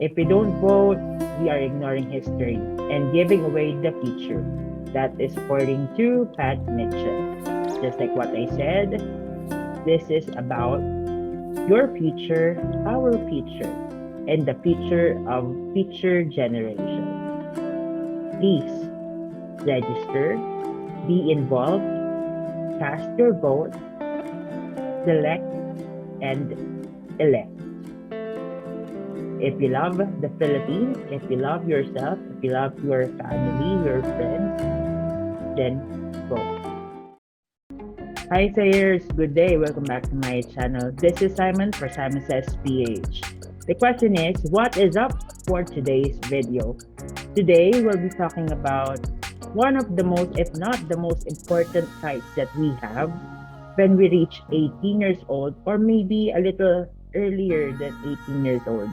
If we don't vote, we are ignoring history and giving away the future. That is according to Pat Mitchell. Just like what I said, this is about your future, our future, and the future of future generations. Please register, be involved, cast your vote, select, and elect. If you love the Philippines, if you love yourself, if you love your family, your friends, then vote. Hi Sayers, good day. Welcome back to my channel. This is Simon for Simon Says PH. The question is, what is up for today's video? Today we'll be talking about one of the most, if not the most important rights that we have when we reach 18 years old, or maybe a little earlier than 18 years old.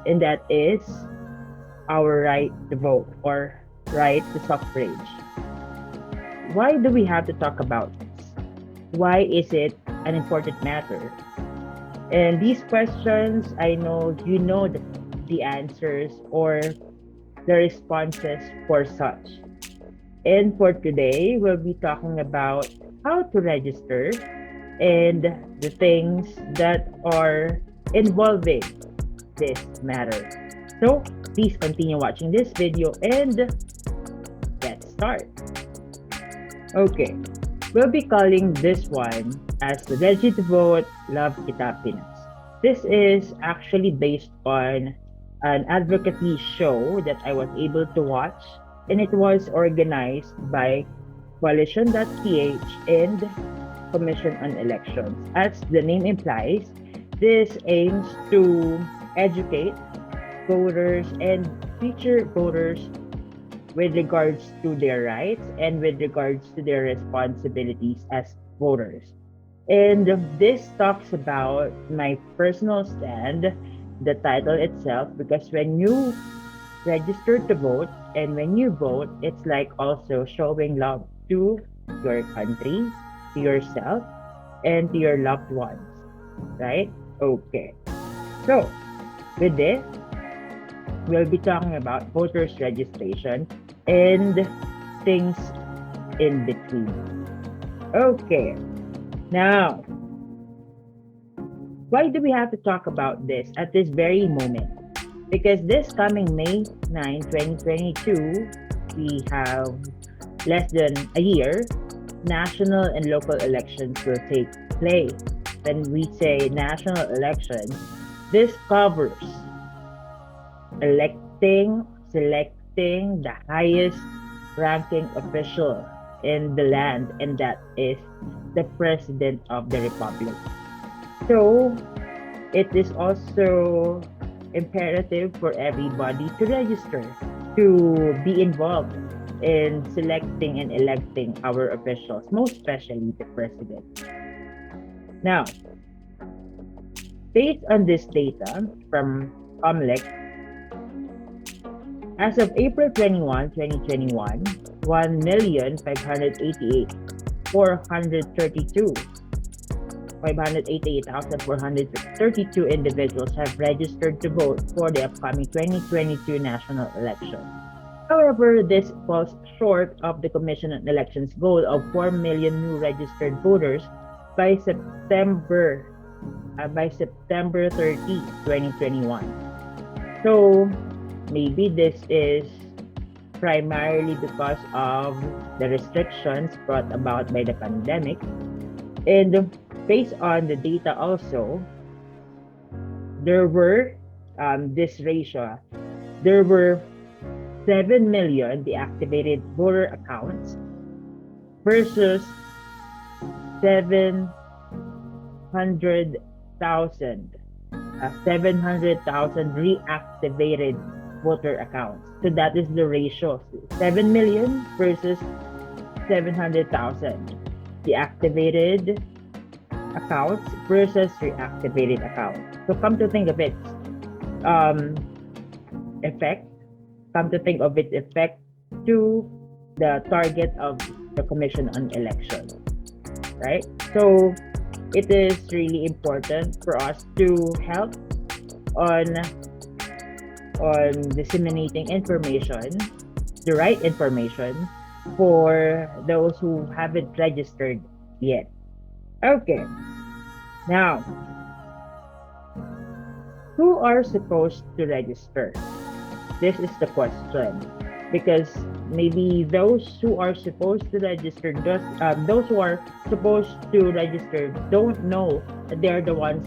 And that is our right to vote, or right to suffrage. Why do we have to talk about this? Why is it an important matter? And these questions, I know you know the answers or the responses for such. And for today, we'll be talking about how to register and the things that are involving this matter. So please continue watching this video and let's start. Okay, we'll be calling this one as Ready to Vote, Love Kita Pinas. This is actually based on an advocacy show that I was able to watch, and it was organized by Coalition.ph and Commission on Elections. As the name implies, this aims to educate voters and future voters with regards to their rights and with regards to their responsibilities as voters. And this talks about my personal stand, the title itself, because when you register to vote and when you vote, it's like also showing love to your country, to yourself, and to your loved ones, right? Okay. So, with this, we'll be talking about voters registration and things in between. Okay. Now, why do we have to talk about this at this very moment? Because this coming May 9, 2022, we have less than a year, national and local elections will take place. When we say national elections, this covers selecting the highest ranking official in the land, and that is the President of the Republic. So, it is also imperative for everybody to register, to be involved in selecting and electing our officials, most especially the President. Now, based on this data from COMELEC, as of April 21, 2021, 588,432 individuals have registered to vote for the upcoming 2022 national election. However, this falls short of the Commission on Elections goal of 4 million new registered voters by September 30, 2021. So, maybe this is primarily because of the restrictions brought about by the pandemic. And based on the data also, there were this ratio. There were 7 million deactivated voter accounts versus 700,000 reactivated voter accounts. So that is the ratio. 7 million versus 700,000 deactivated accounts versus reactivated accounts. So come to think of it, effect to the target of the Commission on Elections, right? So it is really important for us to help on on disseminating information, the right information, for those who haven't registered yet. Okay, now, who are supposed to register? This is the question, because maybe those who are supposed to register, those who are supposed to register don't know that they are the ones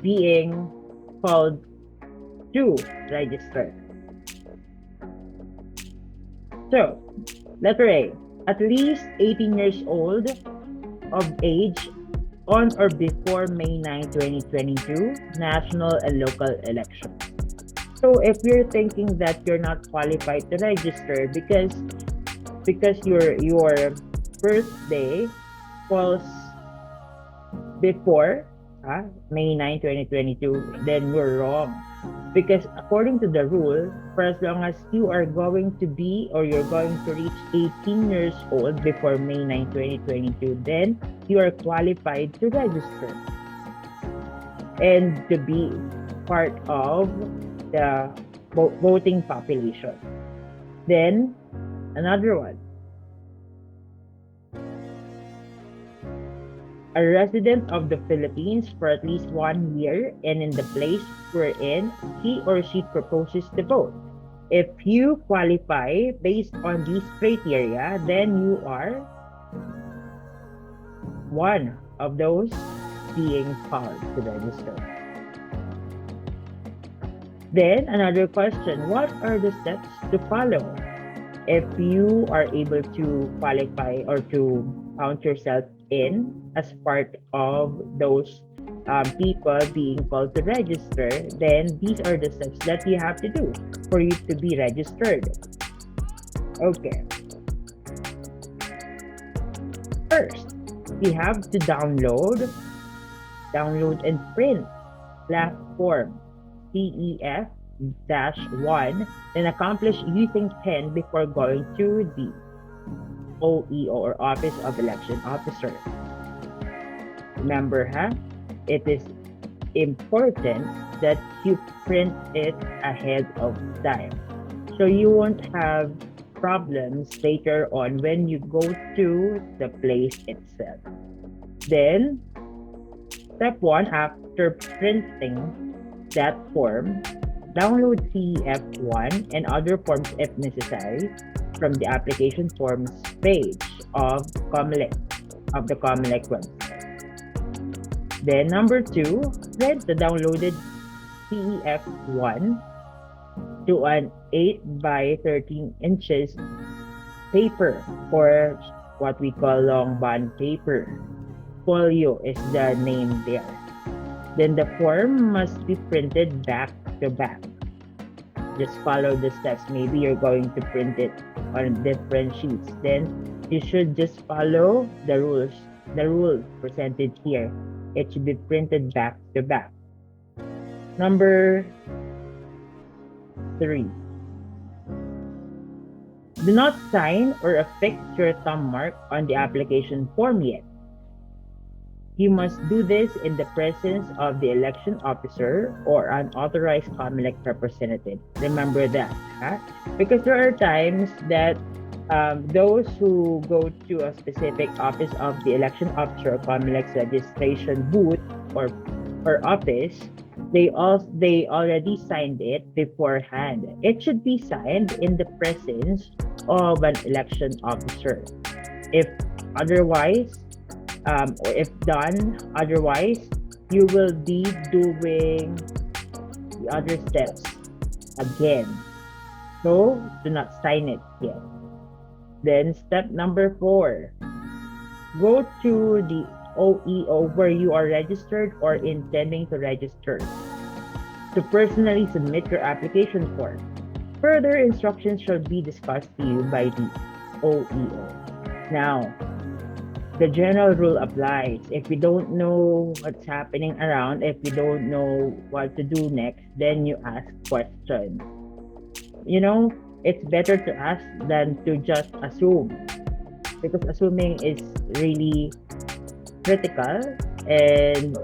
being called to register. So, letter A, at least 18 years old of age on or before May 9, 2022, national and local elections. So if you're thinking that you're not qualified to register because your birthday falls before May 9, 2022, then you're wrong. Because according to the rule, for as long as you are going to be or you're going to reach 18 years old before May 9, 2022, then you are qualified to register and to be part of the voting population. Then, another one. A resident of the Philippines for at least 1 year and in the place wherein he or she proposes to vote. If you qualify based on these criteria, then you are one of those being called to register. Then, another question, what are the steps to follow if you are able to qualify or to count yourself in as part of those people being called to register? Then these are the steps that you have to do for you to be registered. Okay. First, you have to download and print draft form CEF-1 and accomplish using pen before going to the OEO or Office of Election Officer. Remember, it is important that you print it ahead of time so you won't have problems later on when you go to the place itself. Then, step 1, after printing that form, download CEF-1 and other forms if necessary from the application forms page of the COMELEC website. Then number 2, print the downloaded CEF-1 to an 8 by 13 inches paper, or what we call long bond paper. Folio is the name there. Then the form must be printed back to back. Just follow the steps. Maybe you're going to print it on different sheets. Then you should just follow the rules. The rule presented here. It should be printed back to back. Number 3. Do not sign or affix your thumb mark on the application form yet. You must do this in the presence of the election officer or an authorized COMELEC representative. Remember that, because there are times that those who go to a specific office of the election officer or COMELEC's registration booth or office, they already signed it beforehand. It should be signed in the presence of an election officer. If otherwise, or if done otherwise, you will be doing the other steps again. So do not sign it yet. Then step number 4, go to the OEO where you are registered or intending to register to personally submit your application form. Further instructions shall be discussed to you by the OEO. Now, the general rule applies. If we don't know what's happening around, if we don't know what to do next, then you ask questions. You know, it's better to ask than to just assume, because assuming is really critical and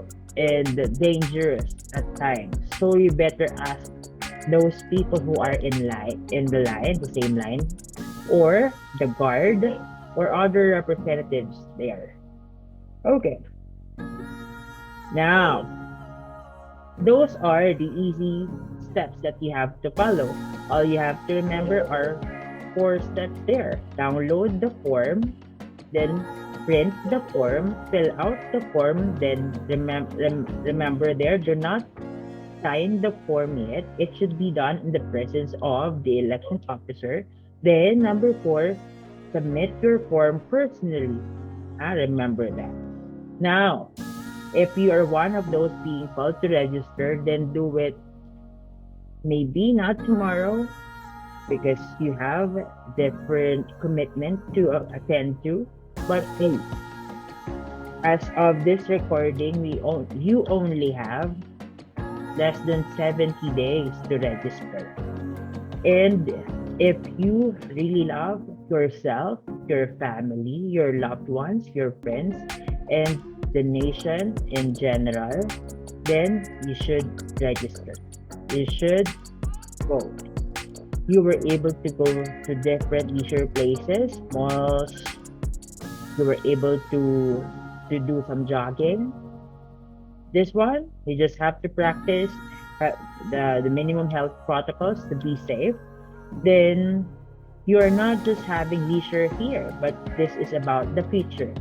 dangerous at times. So you better ask those people who are in the same line, or the guard, or other representatives there. Okay. Now, those are the easy steps that you have to follow. All you have to remember are 4 steps there. Download the form, then print the form, fill out the form, then remember there, do not sign the form yet. It should be done in the presence of the election officer. Then number 4, submit your form personally. Remember that. Now, if you are one of those being called to register, then do it maybe not tomorrow because you have different commitment to attend to. But hey, as of this recording, you only have less than 70 days to register. And if you really love yourself, your family, your loved ones, your friends, and the nation in general, then you should register. You should vote. You were able to go to different leisure places, malls. You were able to do some jogging. This one, you just have to practice the minimum health protocols to be safe. Then you are not just having leisure here, but this is about the future.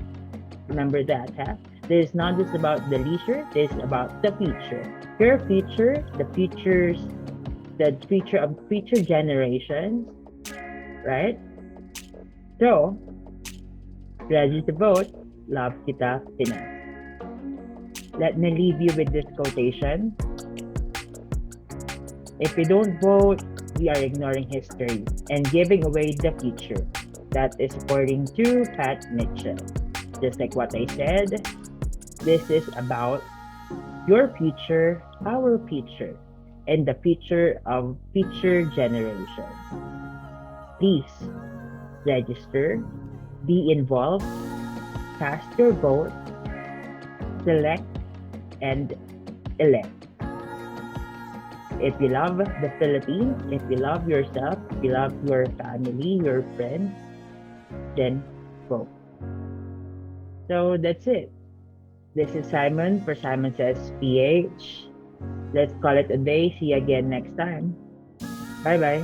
Remember that, huh? This is not just about the leisure, this is about the future. Your future, the future of future generations, right? So, ready to vote, love kita, Pinas. Let me leave you with this quotation. If we don't vote, we are ignoring history and giving away the future. That is according to Pat Mitchell. Just like what I said, this is about your future, our future, and the future of future generations. Please register, be involved, cast your vote, select, and elect. If you love the Philippines, if you love yourself, if you love your family, your friends, then vote. So that's it. This is Simon for Simon Says PH. Let's call it a day. See you again next time. Bye-bye.